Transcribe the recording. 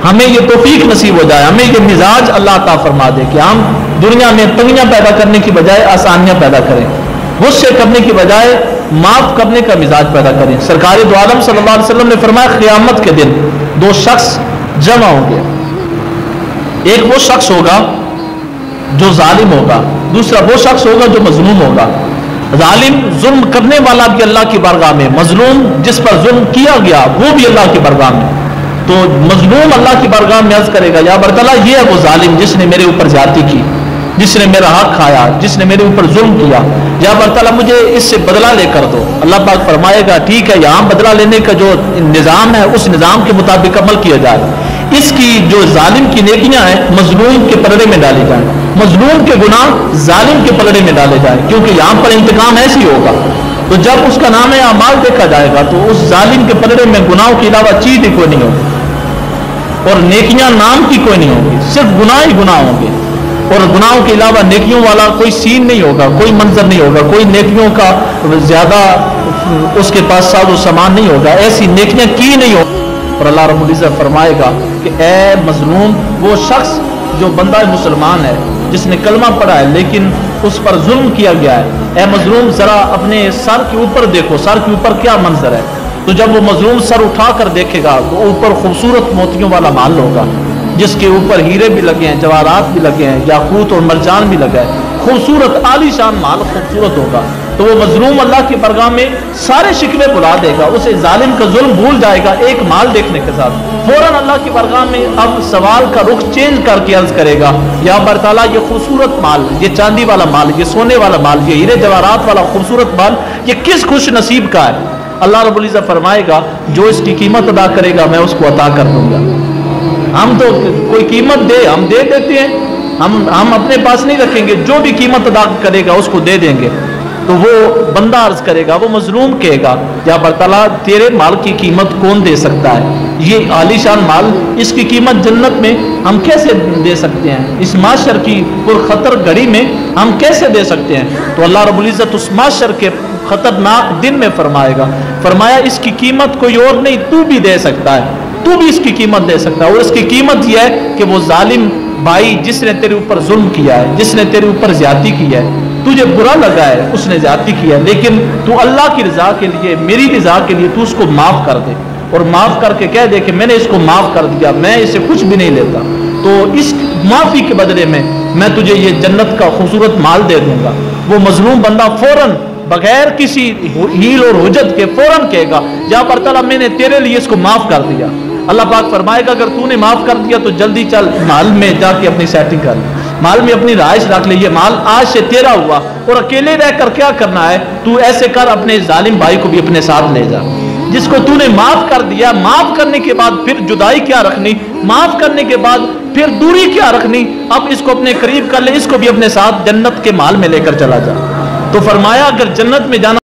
ہمیں یہ توفیق نصیب ہو جائے, ہمیں یہ مزاج اللہ عطا فرما دے کہ ہم دنیا میں تنگیاں پیدا کرنے کی بجائے آسانیاں پیدا کریں, غصے کرنے کی بجائے معاف کرنے کا مزاج پیدا کریں. سرکار دو عالم صلی اللہ علیہ وسلم نے فرمایا قیامت کے دن دو شخص جمع ہوں گے, ایک وہ شخص ہوگا جو ظالم ہوگا, دوسرا وہ شخص ہوگا جو مظلوم ہوگا. ظالم ظلم کرنے والا بھی اللہ کی بارگاہ میں, مظلوم جس پر ظلم کیا گیا وہ بھی اللہ کی بارگاہ میں. تو مظلوم اللہ کی بارگاہ میں عرض کرے گا یا برتلا یہ ہے وہ ظالم جس نے میرے اوپر زیادتی کی, جس نے میرا حق کھایا, جس نے میرے اوپر ظلم کیا, یا برتلا مجھے اس سے بدلہ لے کر دو. اللہ پاک فرمائے گا ٹھیک ہے, یہاں بدلہ لینے کا جو نظام ہے اس نظام کے مطابق عمل کیا جائے. اس کی جو ظالم کی نیکیاں ہیں مظلوم کے پلڑے میں ڈالی جائیں, مظلوم کے گناہ ظالم کے پلڑے میں ڈالے جائیں, کیونکہ یہاں پر انتقام ایسی ہوگا. تو جب اس کا نام اعمال دیکھا جائے گا تو اس ظالم کے پلڑے میں گناہوں کے علاوہ چیز ہی کوئی نہیں ہوگی, اور نیکیاں نام کی کوئی نہیں ہوگی, صرف گناہ ہی گناہ ہوں گے. اور گناہوں کے علاوہ نیکیوں والا کوئی سین نہیں ہوگا, کوئی منظر نہیں ہوگا, کوئی نیکیوں کا زیادہ اس کے پاس ساز و سامان نہیں ہوگا, ایسی نیکیاں کی نہیں ہوگی. اور اللہ رب العزت فرمائے گا کہ اے مظلوم, وہ شخص جو بندہ مسلمان ہے جس نے کلمہ پڑھا ہے لیکن اس پر ظلم کیا گیا ہے, اے مظلوم ذرا اپنے سر کے اوپر دیکھو, سر کے اوپر کیا منظر ہے. تو جب وہ مظلوم سر اٹھا کر دیکھے گا تو اوپر خوبصورت موتیوں والا مال ہوگا, جس کے اوپر ہیرے بھی لگے ہیں, جواہرات بھی لگے ہیں, یاقوت اور مرجان بھی لگا ہے, خوبصورت عالی شان مال خوبصورت ہوگا. تو وہ مظلوم اللہ کی بارگاہ میں سارے شکوے بلا دے گا, اسے ظالم کا ظلم بھول جائے گا ایک مال دیکھنے کے ساتھ. فوراً اللہ کی بارگاہ میں اب سوال کا رخ چینج کر کے عرض کرے گا یا اللہ تعالیٰ یہ خوبصورت مال, یہ چاندی والا مال, یہ سونے والا مال, یہ ہیرے جواہرات والا خوبصورت مال یہ کس خوش نصیب کا ہے. اللہ رب العزت فرمائے گا جو اس کی قیمت ادا کرے گا میں اس کو عطا کر دوں گا. ہم تو کوئی قیمت دے ہم دے دیتے ہیں, ہم اپنے پاس نہیں رکھیں گے, جو بھی قیمت ادا کرے گا اس کو دے دیں گے. تو وہ بندہ عرض کرے گا, وہ مظلوم کہے گا یا برتلا تیرے مال کی قیمت کون دے سکتا ہے, یہ عالی شان مال اس کی قیمت جنت میں ہم کیسے دے سکتے ہیں, اس معاشر کی پرخطر گھڑی میں ہم کیسے دے سکتے ہیں. تو اللہ رب العزت اس معاشر کے خطرناک دن میں فرمایا اس کی قیمت کوئی اور نہیں, تو بھی دے سکتا ہے, تو بھی اس کی قیمت دے سکتا ہے. اور اس کی قیمت یہ ہے کہ وہ ظالم بھائی جس نے تیرے اوپر ظلم کیا ہے, جس نے تیرے اوپر زیادتی کی ہے, تجھے برا لگا ہے, اس نے زیادتی کیا ہے, لیکن تو اللہ کی رضا کے لیے, میری رضا کے لیے تو اس کو معاف کر دے, اور معاف کر کے کہہ دے کہ میں نے اس کو معاف کر دیا, میں اسے کچھ بھی نہیں لیتا. تو اس معافی کے بدلے میں تجھے یہ جنت کا خوبصورت مال دے دوں گا. وہ مظلوم بندہ فوراً بغیر کسی ہیل اور حجت کے فوراً کہے گا یا پر تعالیٰ میں نے تیرے لیے اس کو معاف کر دیا. اللہ پاک فرمائے گا اگر تو نے معاف کر دیا تو جلدی چل مال میں جا کے اپنی سیٹنگ کر لے, مال میں اپنی رہائش رکھ لے, یہ مال آج سے تیرا ہوا. اور اکیلے رہ کر کیا کرنا ہے, تو ایسے کر اپنے ظالم بھائی کو بھی اپنے ساتھ لے جا, جس کو تو نے معاف کر دیا. معاف کرنے کے بعد پھر جدائی کیا رکھنی, معاف کرنے کے بعد پھر دوری کیا رکھنی, اب اس کو اپنے قریب کر لے, اس کو بھی اپنے ساتھ جنت کے مال میں لے کر چلا جا. تو فرمایا اگر جنت میں جانا